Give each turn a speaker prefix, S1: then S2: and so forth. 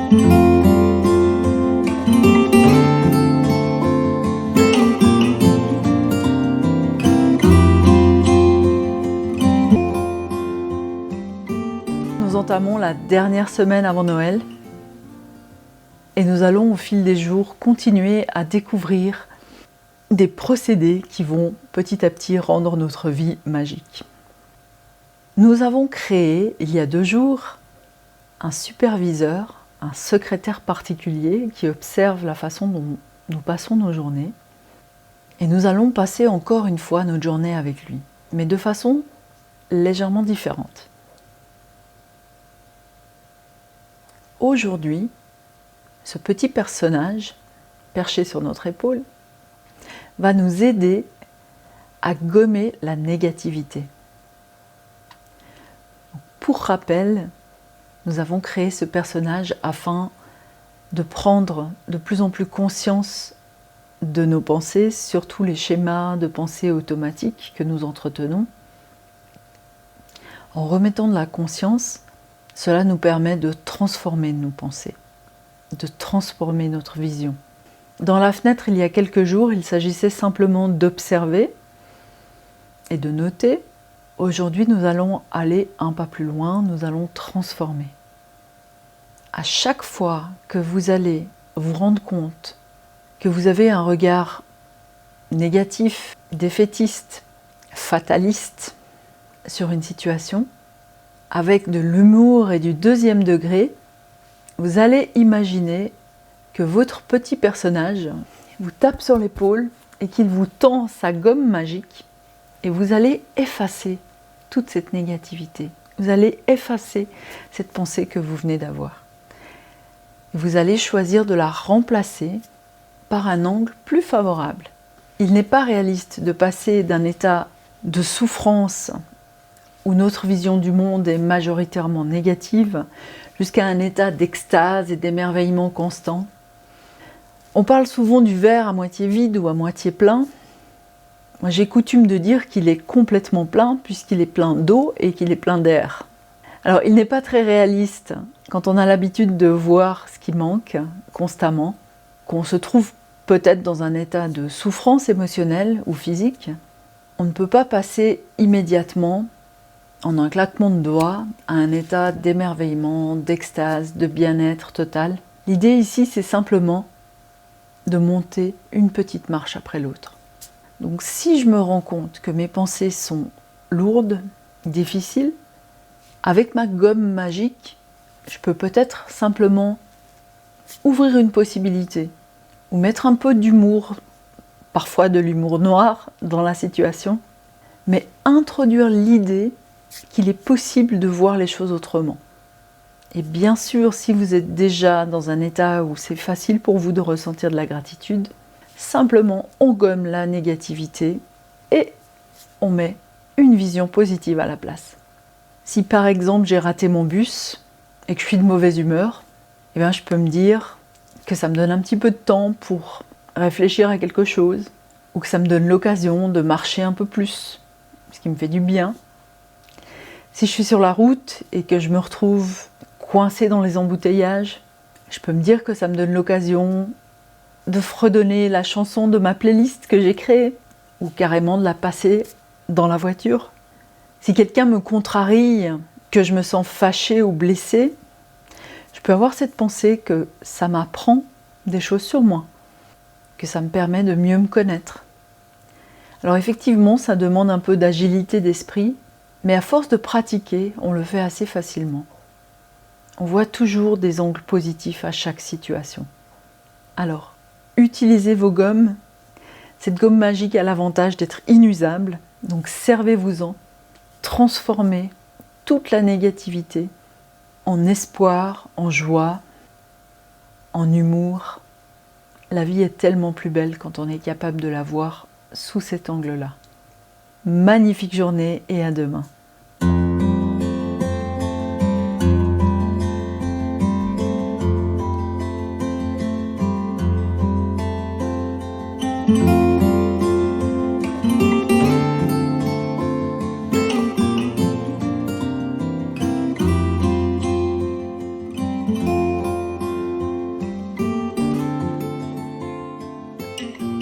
S1: Nous entamons la dernière semaine avant Noël et nous allons au fil des jours continuer à découvrir des procédés qui vont petit à petit rendre notre vie magique. Nous avons créé il y a 2 jours un superviseur, un secrétaire particulier qui observe la façon dont nous passons nos journées et nous allons passer encore une fois notre journée avec lui, mais de façon légèrement différente. Aujourd'hui, ce petit personnage, perché sur notre épaule, va nous aider à gommer la négativité. Pour rappel, nous avons créé ce personnage afin de prendre de plus en plus conscience de nos pensées, surtout les schémas de pensée automatiques que nous entretenons. En remettant de la conscience, cela nous permet de transformer nos pensées, de transformer notre vision. Dans la fenêtre, il y a quelques jours, il s'agissait simplement d'observer et de noter. Aujourd'hui, nous allons aller un pas plus loin, nous allons transformer. À chaque fois que vous allez vous rendre compte que vous avez un regard négatif, défaitiste, fataliste sur une situation, avec de l'humour et du 2e degré, vous allez imaginer que votre petit personnage vous tape sur l'épaule et qu'il vous tend sa gomme magique et vous allez effacer toute cette négativité. Vous allez effacer cette pensée que vous venez d'avoir. Vous allez choisir de la remplacer par un angle plus favorable. Il n'est pas réaliste de passer d'un état de souffrance où notre vision du monde est majoritairement négative, jusqu'à un état d'extase et d'émerveillement constant. On parle souvent du verre à moitié vide ou à moitié plein. Moi, j'ai coutume de dire qu'il est complètement plein, puisqu'il est plein d'eau et qu'il est plein d'air. Alors, il n'est pas très réaliste quand on a l'habitude de voir ce qui manque constamment, qu'on se trouve peut-être dans un état de souffrance émotionnelle ou physique. On ne peut pas passer immédiatement en un claquement de doigts, à un état d'émerveillement, d'extase, de bien-être total. L'idée ici, c'est simplement de monter une petite marche après l'autre. Donc si je me rends compte que mes pensées sont lourdes, difficiles, avec ma gomme magique, je peux peut-être simplement ouvrir une possibilité, ou mettre un peu d'humour, parfois de l'humour noir, dans la situation, mais introduire l'idée qu'il est possible de voir les choses autrement. Et bien sûr, si vous êtes déjà dans un état où c'est facile pour vous de ressentir de la gratitude, simplement on gomme la négativité et on met une vision positive à la place. Si par exemple j'ai raté mon bus et que je suis de mauvaise humeur, eh bien, je peux me dire que ça me donne un petit peu de temps pour réfléchir à quelque chose, ou que ça me donne l'occasion de marcher un peu plus, ce qui me fait du bien. Si je suis sur la route et que je me retrouve coincée dans les embouteillages, je peux me dire que ça me donne l'occasion de fredonner la chanson de ma playlist que j'ai créée, ou carrément de la passer dans la voiture. Si quelqu'un me contrarie, que je me sens fâchée ou blessée, je peux avoir cette pensée que ça m'apprend des choses sur moi, que ça me permet de mieux me connaître. Alors effectivement, ça demande un peu d'agilité d'esprit, mais à force de pratiquer, on le fait assez facilement. On voit toujours des angles positifs à chaque situation. Alors, utilisez vos gommes. Cette gomme magique a l'avantage d'être inusable, donc servez-vous-en. Transformez toute la négativité en espoir, en joie, en humour. La vie est tellement plus belle quand on est capable de la voir sous cet angle-là. Magnifique journée et à demain.
S2: Thank you.